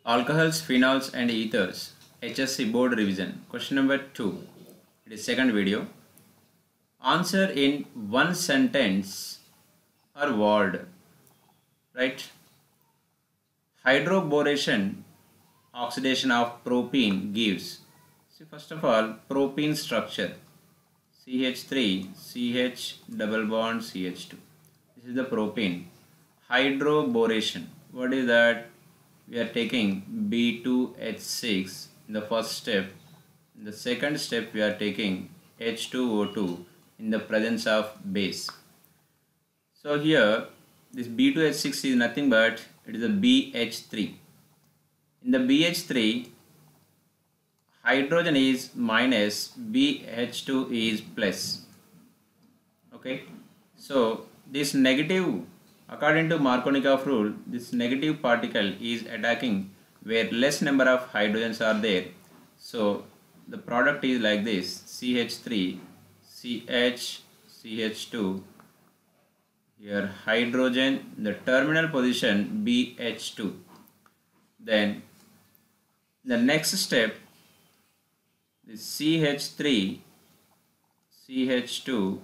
Alcohols, phenols and ethers. HSC board revision. Question number 2. It is second video. Answer in one sentence or word. Right? Hydroboration, oxidation of propene gives. See, first of all, propene structure. CH3, CH double bond CH2. This is the propene. Hydroboration. What is that? We are taking B2H6 in the first step. In the second step, we are taking H2O2 in the presence of base. So here, this B2H6 is nothing but it is a BH3. In the BH3, hydrogen is minus, BH2 is plus. Okay, so this negative, according to Markovnikov rule, this negative particle is attacking where less number of hydrogens are there. So the product is like this: CH3, CH, CH2. Here hydrogen, the terminal position BH2. Then the next step, this CH3, CH2,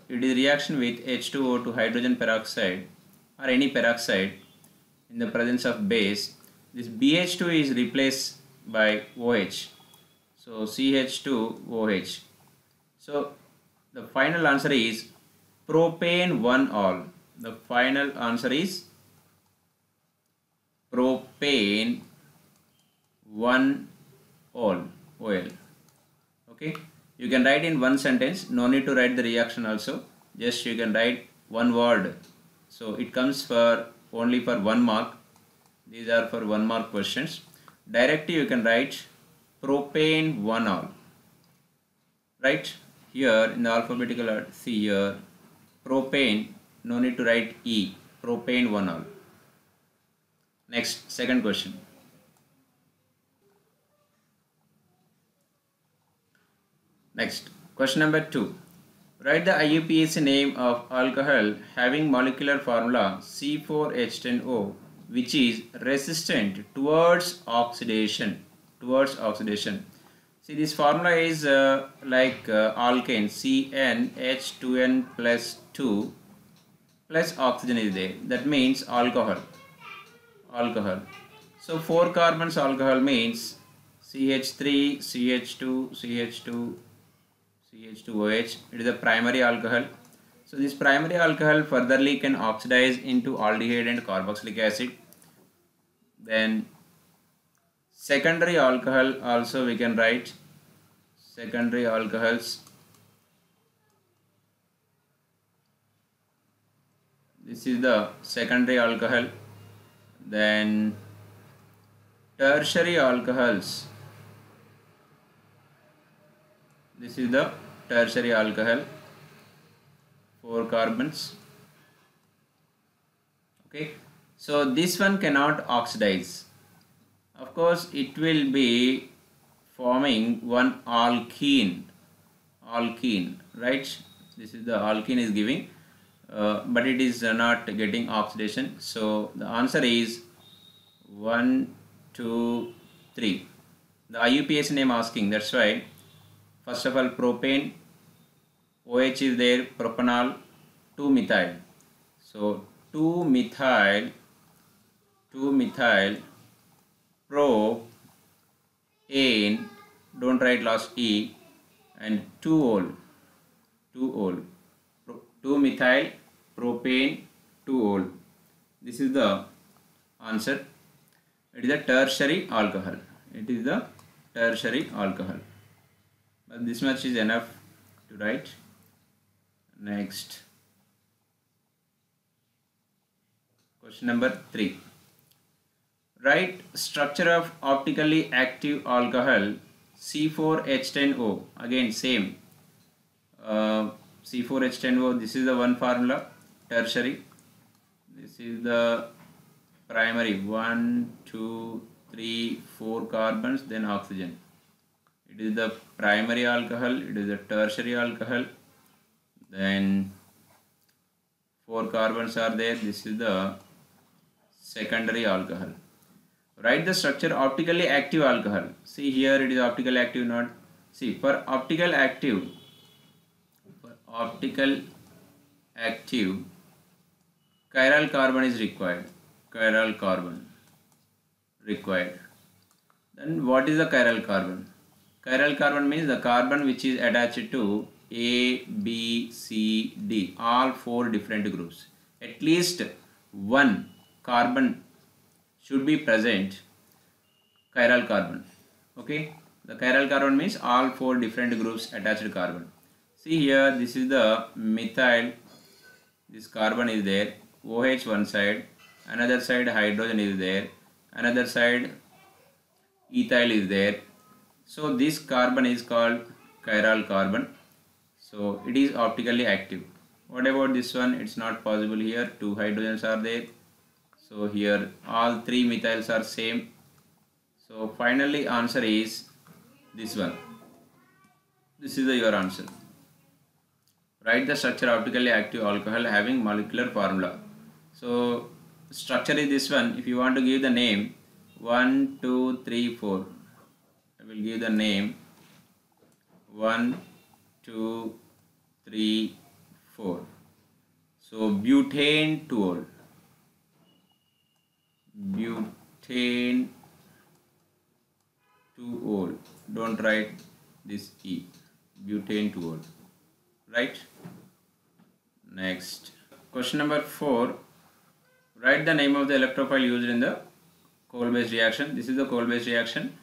it is reaction with H2O to hydrogen peroxide or any peroxide in the presence of base. This BH2 is replaced by OH. So CH2OH. So the final answer is propane 1-ol. The final answer is propane 1-ol. OL. Okay. You can write in one sentence, no need to write the reaction also, just you can write one word. So it comes for only for 1 mark. These are for 1 mark questions. Directly you can write propane 1-ol. Right here in the alphabetical order, see here propane, no need to write E, propane 1-ol. Next, second question. Next, question number 2. Write the IUPAC name of alcohol having molecular formula C4H10O which is resistant towards oxidation. See, this formula is like alkane CnH2n plus 2 plus oxygen is there. That means alcohol. So 4 carbons alcohol means CH3, CH2, CH2, CH2OH. It is a primary alcohol. So this primary alcohol furtherly can oxidize into aldehyde and carboxylic acid. Then secondary alcohol also we can write. Secondary alcohols. This is the secondary alcohol. Then tertiary alcohols. This is the tertiary alcohol, 4 carbons. Okay, so this one cannot oxidize. Of course, it will be forming one alkene, right? This is the alkene is giving, but it is not getting oxidation. So the answer is 1, 2, 3. The IUPAC name asking, that's why. First of all, propane, OH is there, propanol, 2-methyl. So 2-methyl, propane, don't write last E, and 2-ol, 2-methyl, propane, 2-ol. This is the answer. It is a tertiary alcohol. But this much is enough to write. Next, question number 3. Write structure of optically active alcohol C4H10O. Again same. C4H10O, this is the one formula, tertiary. This is the primary, 1, 2, 3, 4 carbons, then oxygen. It is the primary alcohol, it is the tertiary alcohol, then 4 carbons are there. This is the secondary alcohol. Write the structure optically active alcohol. See here it is optically active, not. See, for optical active chiral carbon is required. Chiral carbon required. Then what is the chiral carbon? Chiral carbon means the carbon which is attached to A, B, C, D, all 4 different groups. At least one carbon should be present, chiral carbon. Okay, the chiral carbon means all 4 different groups attached carbon. See here, this is the methyl, this carbon is there, OH one side, another side hydrogen is there, another side ethyl is there. So this carbon is called chiral carbon. So it is optically active. What about this one? It's not possible here. 2 hydrogens are there. So here all 3 methyls are same. So finally answer is this one. This is your answer. Write the structure optically active alcohol having molecular formula. So structure is this one. If you want to give the name 1, 2, 3, 4. I will give the name 1, 2, 3, 4. So butane 2-ol. Butane 2-ol. Don't write this E. Butane 2-ol. Right? Next. Question number 4. Write the name of the electrophile used in the coal-based reaction. This is the coal-based reaction.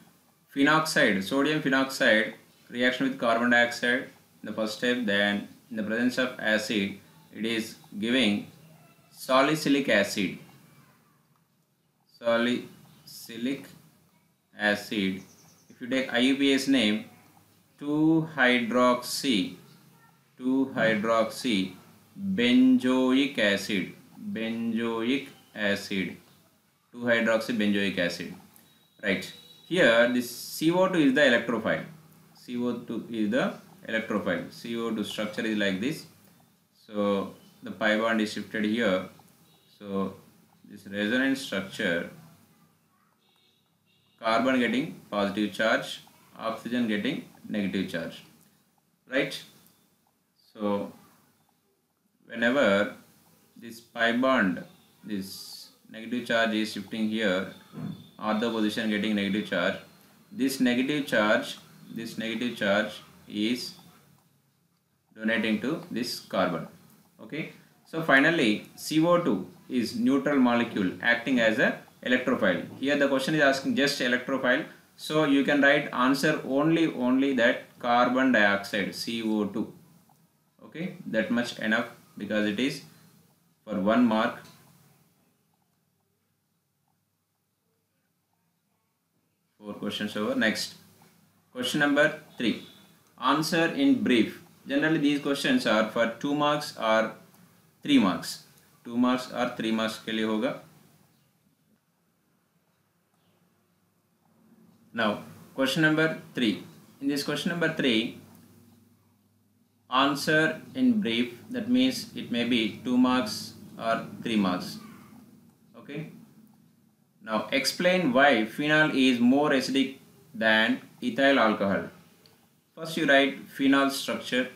Phenoxide, sodium phenoxide, reaction with carbon dioxide in the first step. Then in the presence of acid, it is giving salicylic acid. Salicylic acid. If you take IUPAC's name, 2-hydroxy benzoic acid. Benzoic acid. 2-hydroxy benzoic acid. Right. Here this CO2 is the electrophile. CO2 is the electrophile. CO2 structure is like this. So the pi bond is shifted here. So this resonance structure, carbon getting positive charge, oxygen getting negative charge. Right. So whenever this pi bond, this negative charge is shifting here, other position getting negative charge, this negative charge is donating to this carbon. Okay, so finally CO2 is neutral molecule acting as a electrophile. Here the question is asking just electrophile, so you can write answer only that carbon dioxide, CO2. Okay, that much enough, because it is for 1 mark. Questions over. Next, question number 3. Answer in brief. Generally these questions are for 2 marks or 3 marks. 2 marks or 3 marks के लिए होगा. Now question number 3. In this question number 3, answer in brief, that means it may be 2 marks or 3 marks. Okay. Now explain why phenol is more acidic than ethyl alcohol. First you write phenol structure.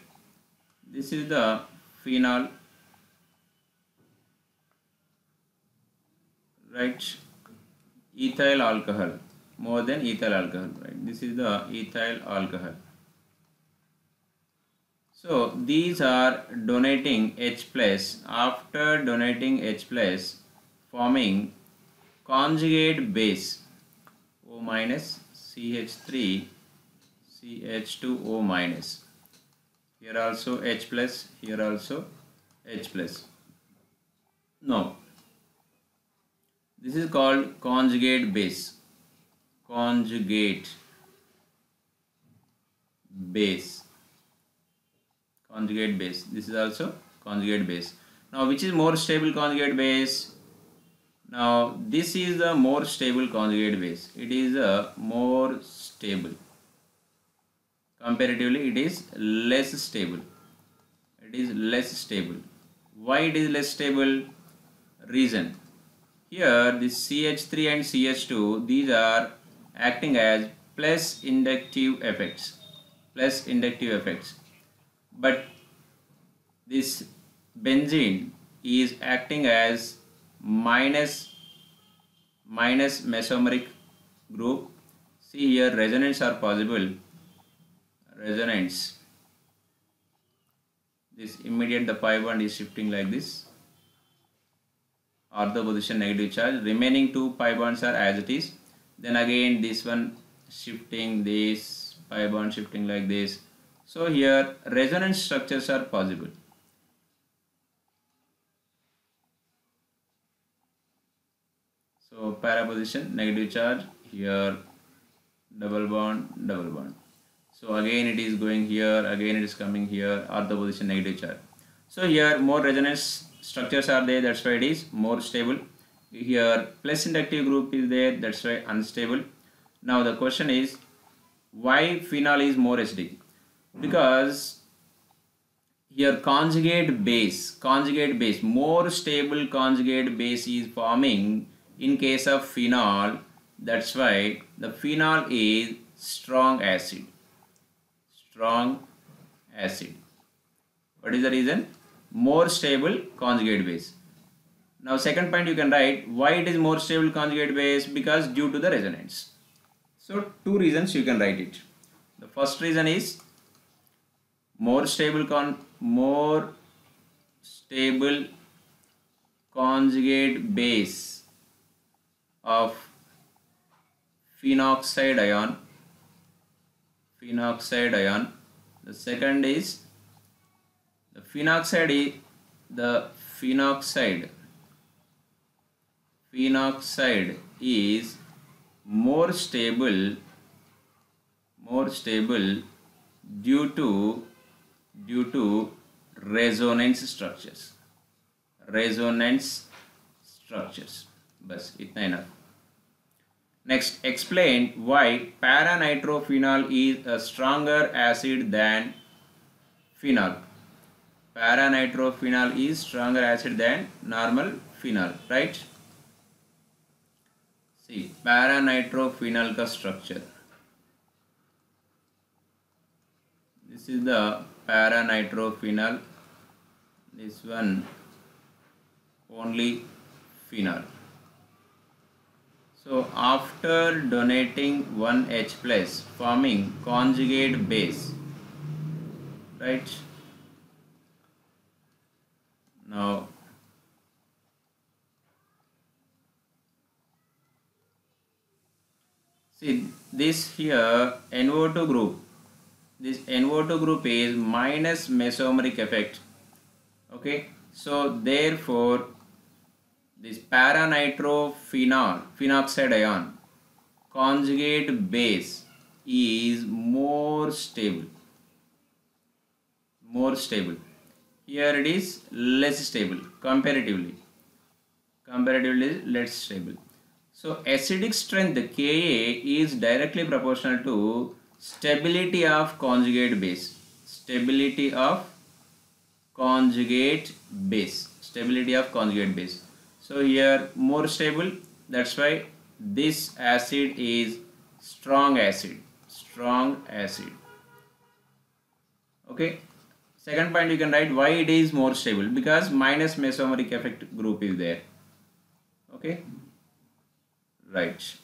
This is the phenol. Right. Ethyl alcohol, more than ethyl alcohol. Right. This is the ethyl alcohol. So these are donating H+. After donating H+, forming conjugate base O minus CH3 CH2O minus. Here also H plus, here also H plus. No, this is called conjugate base. Conjugate base. Conjugate base. This is also conjugate base. Now which is more stable conjugate base? Now this is the more stable conjugate base. It is a more stable. Comparatively it is less stable. It is less stable. Why it is less stable? Reason. Here this CH3 and CH2, these are acting as plus inductive effects, but this benzene is acting as minus mesomeric group. See here, resonance are possible. Resonance. This immediate the pi bond is shifting like this. Ortho position negative charge. Remaining two pi bonds are as it is. Then again this one shifting, this pi bond shifting like this. So here resonance structures are possible. So para position negative charge, here double bond. So again it is going here, again it is coming here, ortho position negative charge. So here more resonance structures are there, that's why it is more stable. Here plus inductive group is there, that's why unstable. Now the question is, why phenol is more acidic? Because here conjugate base, more stable conjugate base is forming in case of phenol. That's why the phenol is strong acid. What is the reason? More stable conjugate base. Now second point you can write, why it is more stable conjugate base? Because due to the resonance. So two reasons you can write it. The first reason is more stable conjugate base of phenoxide ion. The second is the phenoxide is more stable due to resonance structures. Bas itna enough. Next, explain why para-nitrophenol is a stronger acid than phenol. Para-nitrophenol is stronger acid than normal phenol, right? See, para-nitrophenol ka structure. This is the para-nitrophenol. This one only phenol. So after donating one H plus forming conjugate base, right? Now see this here NO2 group. This NO2 group is minus mesomeric effect. Okay, so therefore this para-nitrophenol ion conjugate base is more stable. Here it is less stable, comparatively less stable. So acidic strength Ka is directly proportional to stability of conjugate base. So here more stable, that's why this acid is strong acid. Okay, second point you can write why it is more stable, because minus mesomeric effect group is there. Okay, right.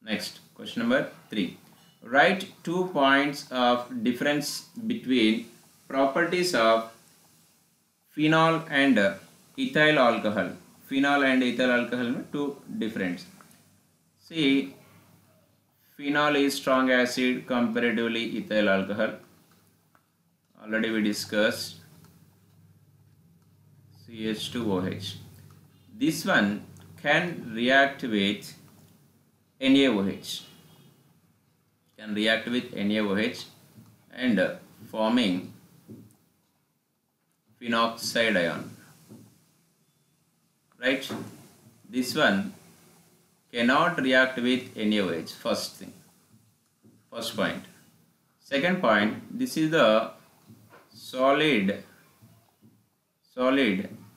Next, question number 3. Write 2 points of difference between properties of phenol and ethyl alcohol. Phenol and ethyl alcohol में two difference. See, phenol is strong acid comparatively ethyl alcohol. Already we discussed. CH2OH. This one can react with NaOH. And forming phenoxide ion. Right? This one cannot react with NaOH. First point. Second point, this is the solid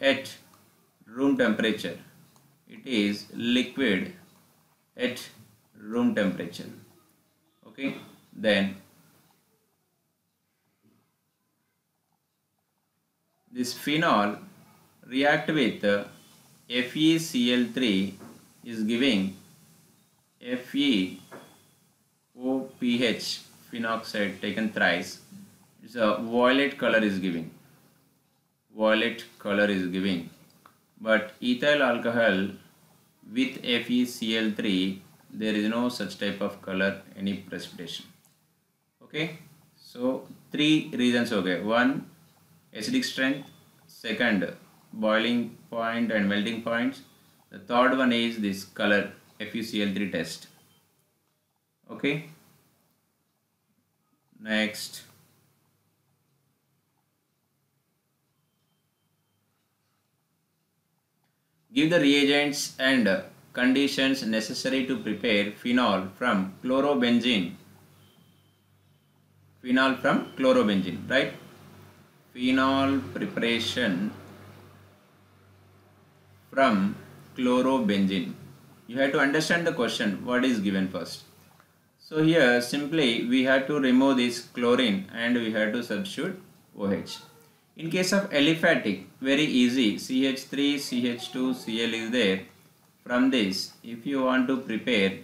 at room temperature. It is liquid at room temperature. Okay, then this phenol react with FeCl3 is giving FeOPH phenoxide taken thrice. It's a violet color is giving. Violet color is giving. But ethyl alcohol with FeCl3, there is no such type of color, any precipitation. Okay, so three reasons. Okay, one, acidic strength, second, boiling point and melting points, the third one is this color, FeCl3 test. Okay, next, give the reagents and conditions necessary to prepare phenol from chlorobenzene. Phenol from chlorobenzene, right? Phenol preparation from chlorobenzene. You have to understand the question, what is given first. So here simply we have to remove this chlorine and we have to substitute OH. In case of aliphatic, very easy, CH3, CH2, Cl is there. From this, if you want to prepare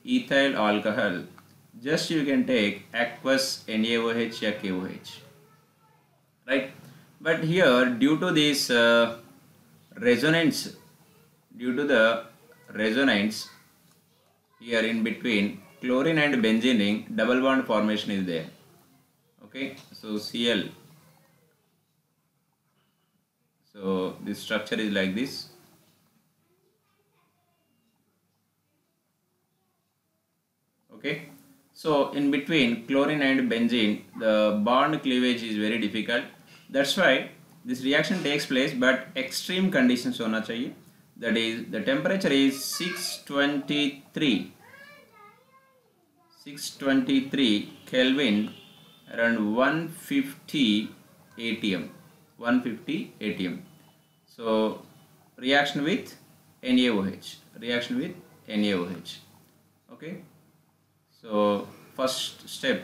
ethyl alcohol, just you can take aqueous NaOH or KOH, right? But here due to this resonance, due to the resonance here in between chlorine and benzene ring, double bond formation is there. Okay, so Cl. So this structure is like this. Okay, so in between chlorine and benzene, the bond cleavage is very difficult. That's why this reaction takes place, but extreme conditions hona chahiye. That is, the temperature is 623 Kelvin, around 150 atm. 150 atm. So reaction with NaOH. Reaction with NaOH. Okay. So first step,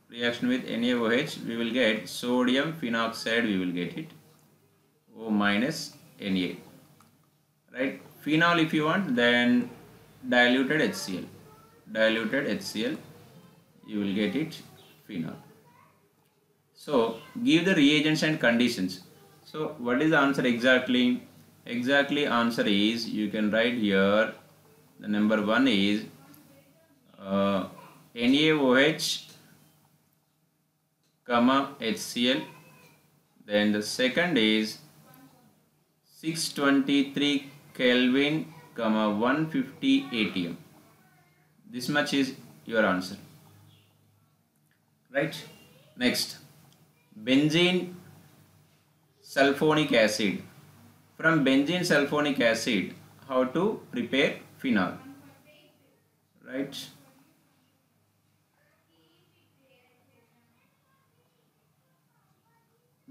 reaction with NaOH, we will get sodium phenoxide, we will get it, O minus Na, right? Phenol if you want, then diluted HCl, you will get it, phenol. So give the reagents and conditions. So what is the answer exactly? Exactly answer is, you can write here, the number one is NaOH comma HCl, then the second is 623 Kelvin comma 150 atm. This much is your answer, right? Next, benzene sulfonic acid. From benzene sulfonic acid, how to prepare phenol, right?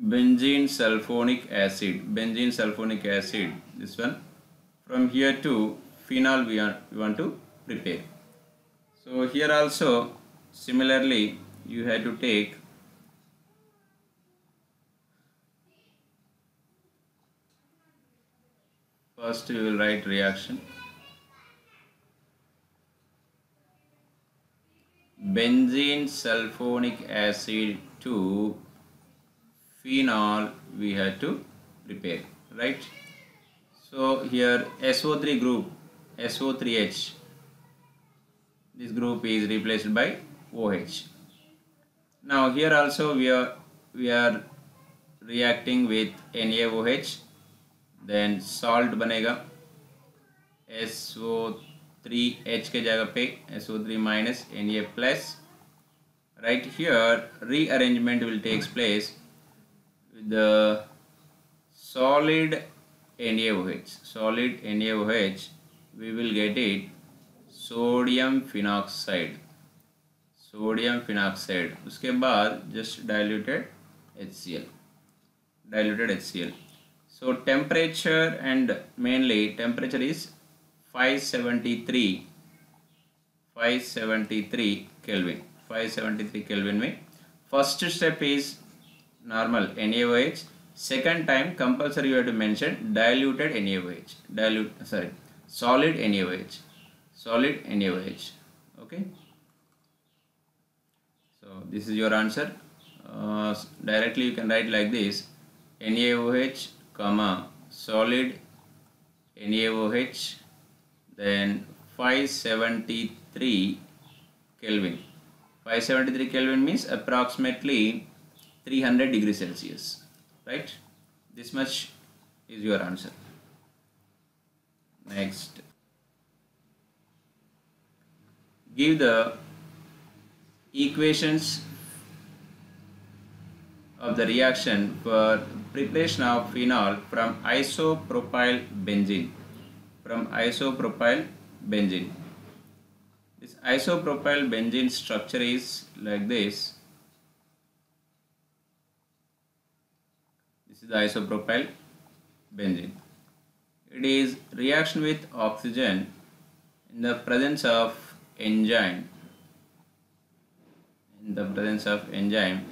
Benzene sulfonic acid, this one. From here to phenol we want to prepare. So here also similarly you have to take first, we will write reaction. Benzene sulfonic acid to phenol we have to prepare, right? So here SO3 group, SO3H, this group is replaced by OH. Now here also we are reacting with NaOH, then salt बनेगा, SO3H के जगह पे SO3 minus Na plus, right? Here rearrangement will take place with the solid NaOH, we will get it sodium phenoxide, उसके बाद just diluted HCl. So temperature, and mainly temperature is 573 Kelvin. 573 Kelvin में first step is normal NaOH. Second time compulsory you have to mention diluted NaOH. Solid NaOH. Solid NaOH. Okay. So this is your answer. Directly you can write like this: NaOH, comma, solid NaOH, then 573 Kelvin. 573 Kelvin means approximately 300 degrees Celsius, right? This much is your answer. Next, give the equations of the reaction for preparation of phenol from isopropyl benzene. This isopropyl benzene structure is like this. This is the isopropyl benzene. It is reaction with oxygen in the presence of enzyme.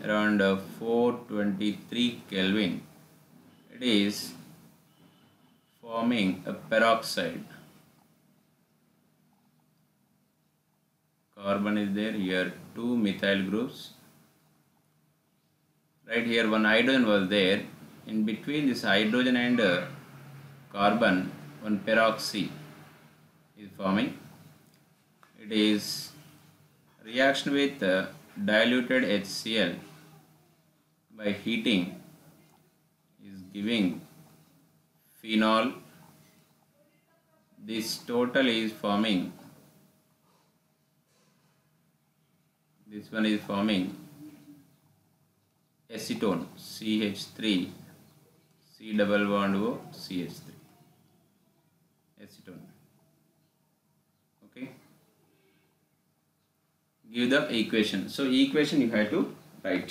Around 423 Kelvin, it is forming a peroxide. Carbon is there, here 2 methyl groups. Right here one hydrogen was there. In between this hydrogen and carbon, one peroxy is forming. It is reaction with diluted HCl by heating is giving phenol. This total is forming, this one is forming acetone, CH3, C double bond O, CH3, acetone. Okay. Give the equation. So equation you have to write.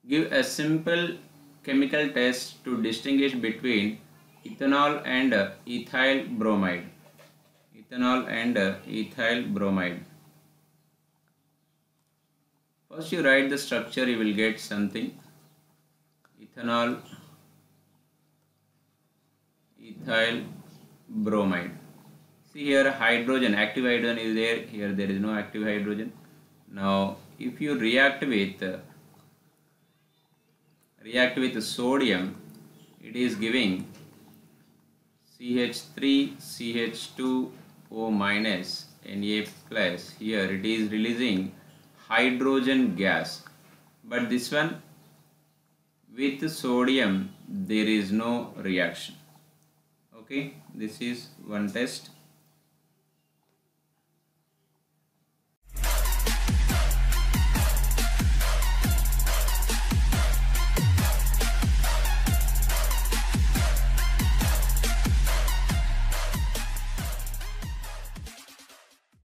Give a simple chemical test to distinguish between ethanol and ethyl bromide. First you write the structure, you will get something. Ethanol, ethyl bromide. See here hydrogen, active hydrogen is there. Here there is no active hydrogen. Now if you react with sodium, it is giving CH3 CH2O minus Na plus. Here it is releasing hydrogen gas, but this one with sodium there is no reaction. Okay, this is one test.